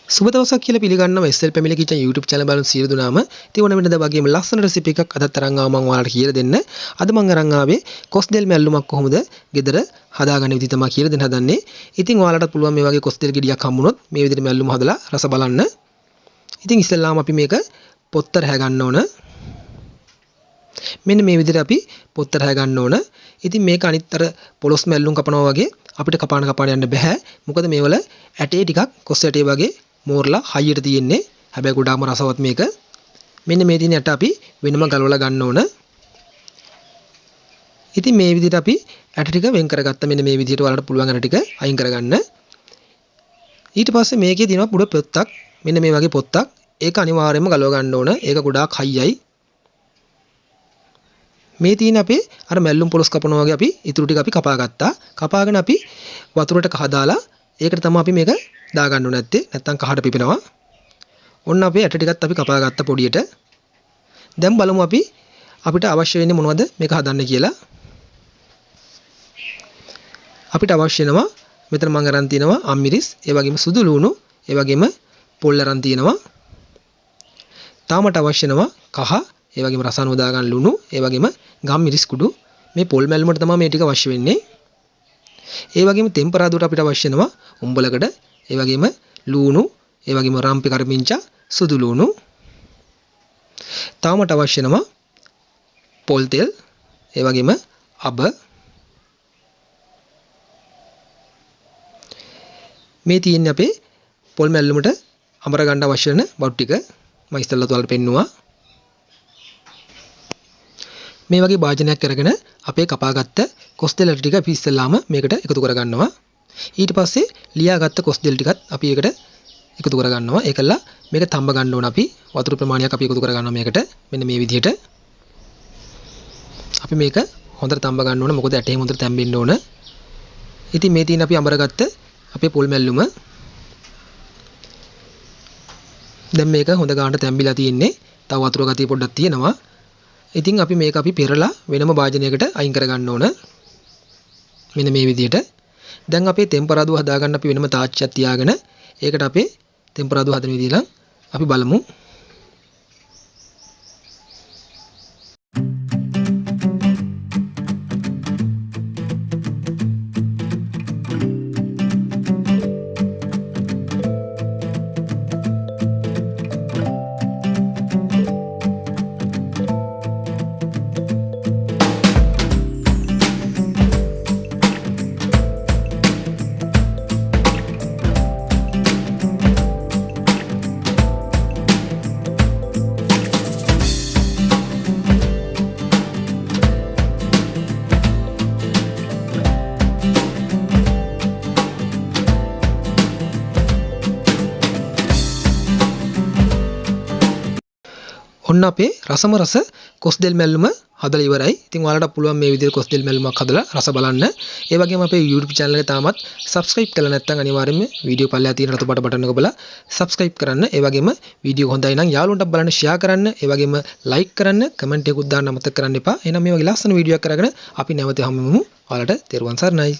සුබ දවසක් කියලා පිළිගන්නවා SL Family Kitchen YouTube channel බලන සියලු දෙනාම. ඉතින් ඕන වෙනද වගේම ලස්සන රෙසිපි එකක් අදත් අරන් ආවා මම ඔයාලට කියලා දෙන්න. අද මම අරන් ආවේ කොස්දෙල් මැල්ලුමක් කොහොමද ගෙදර හදාගන්න විදිහ තමයි කියලා දෙන්න හදන්නේ. ඉතින් ඔයාලටත් පුළුවන් මේ වගේ කොස්දෙල් ගෙඩියක් හම්බුනොත් මේ විදිහට මැල්ලුම හදලා රස බලන්න. ඉතින් ඉස්සෙල්ලාම අපි මේක පොත්තර හැ ගන්න ඕන. මෙන්න මේ විදිහට අපි පොත්තර හැ ගන්න ඕන. ඉතින් මේක අනිත්තර පොලොස් මැල්ලුම් කපනවා වගේ අපිට කපාන යන්න බෑ. මොකද මේවල ඇටේ ටිකක් කොස් ඇටේ වගේ මෝරලා හයියට තියෙන්නේ. හැබැයි ගොඩාම රසවත් මේක. මෙන්න මේ තියෙන ඇට අපි වෙනම ගලවලා ගන්න ඕන. ඉතින් මේ විදිහට අපි ඇට ටික වෙන් කරගත්ත. මෙන්න මේ විදිහට ඔයාලට පුළුවන් ඇට ටික අයින් කරගන්න. ඊට පස්සේ මේකේ තියෙනවා පුඩ පොත්තක්. මෙන්න මේ වගේ පොත්තක්. ඒක අනිවාර්යයෙන්ම ගලව ගන්න ඕන. ඒක ගොඩාක් හයියයි. මේ තියෙන අපේ අර මැල්ලුම් පොලොස් කපනවා වගේ අපි ඉතුරු ටික අපි කපා ගත්තා. කපාගෙන අපි වතුරට කහ දාලා ඒකට තමයි අපි මේක දා ගන්න ඕනේ නැත්තේ. නැත්තම් කහට පිපෙනවා. ඔන්න අපේ ඇට ටිකත් අපි කපා ගත්ත පොඩියට. දැන් බලමු අපි අපිට අවශ්‍ය වෙන්නේ මොනවද මේක හදන්න කියලා. අපිට අවශ්‍ය වෙනවා මෙතන මම අරන් තිනවා අම්මිරිස්, ඒ වගේම සුදු ලුණු, ඒ වගේම පොල් අරන් තිනවා. තාමට අවශ්‍ය වෙනවා කහ, ඒ වගේම රසන උදා ගන්න ලුණු, ඒ වගේම ගම් මිරිස් කුඩු. මේ පොල් මැල්ලුමට තමයි මේ ටික අවශ්‍ය වෙන්නේ. ඒ වගේම ටෙම්පරාදුවට අපිට අවශ්‍ය වෙනවා උඹලකඩ, ඒ වගේම ලුණු, ඒ වගේම රම්පි කරපිංචා, සුදු ලුණු. තාමට අවශ්‍ය වෙනවා පොල් තෙල්, ඒ වගේම අබ. මේ තියෙන්නේ අපේ පොල් මැල්ලුමට අමර ගන්න අවශ්‍ය වෙන බඩු ටික. මම ඉස්සෙල්ලා ඔයාලට පෙන්නුවා. මේ වගේ භාජනයක් අරගෙන අපේ කපාගත්ත කොස්දෙල් ටික අපි ඉස්සෙල්ලාම මේකට එකතු කරගන්නවා. ඊට පස්සේ ලියාගත්ත කොස්දෙල් ටිකත් අපි ඒකට එකතු කරගන්නවා. ඒකලා මේක තඹ ගන්න ඕන අපි. වතුර ප්‍රමාණයක් අපි එකතු කරගන්නවා මේකට. මෙන්න මේ විදිහට. අපි මේක හොඳට තඹ ගන්න ඕන. මොකද ඇටේ හොඳට තැම්බෙන්න ඕන. ඉතින් මේ තියෙන අපි අඹරගත්ත අපේ පොල් මැල්ලුම. දැන් මේක හොඳ ගානට තැම්බිලා තියෙන්නේ. තව වතුර ගතිය පොඩ්ඩක් තියෙනවා. ඉතින් අපි මේක අපි පෙරලා වෙනම භාජනයකට අයින් කරගන්න ඕන. මෙන්න මේ විදිහට. දැන් අපේ ටෙම්පරාදුව හදාගන්න අපි වෙනම තාච්චියක් තියාගෙන ඒකට අපේ ටෙම්පරාදුව හදන විදිහ අපි බලමු. ඔන්න අපේ රසම රස කොස්දෙල් මැල්ලුම හදලා ඉවරයි. ඉතින් ඔයාලට පුළුවන් මේ විදිහට කොස්දෙල් මැල්ලුමක් හදලා රස බලන්න. ඒ වගේම අපේ YouTube channel එක තාමත් subscribe කරලා නැත්නම් අනිවාර්යයෙන්ම වීඩියෝ පල්ලෙහා තියෙන රතු බටන් එක ඔබලා subscribe කරන්න. ඒ වගේම වීඩියෝ හොඳයි නම් යාළුවන්ට බලන්න share කරන්න. ඒ වගේම like කරන්න, comment එකකුත් දාන්න අමතක කරන්න එපා. එහෙනම් මේ වගේ ලස්සන වීඩියෝ එකක් අරගෙන අපි නැවත හමු වෙමු. ඔයාලට තෙරුවන් සරණයි.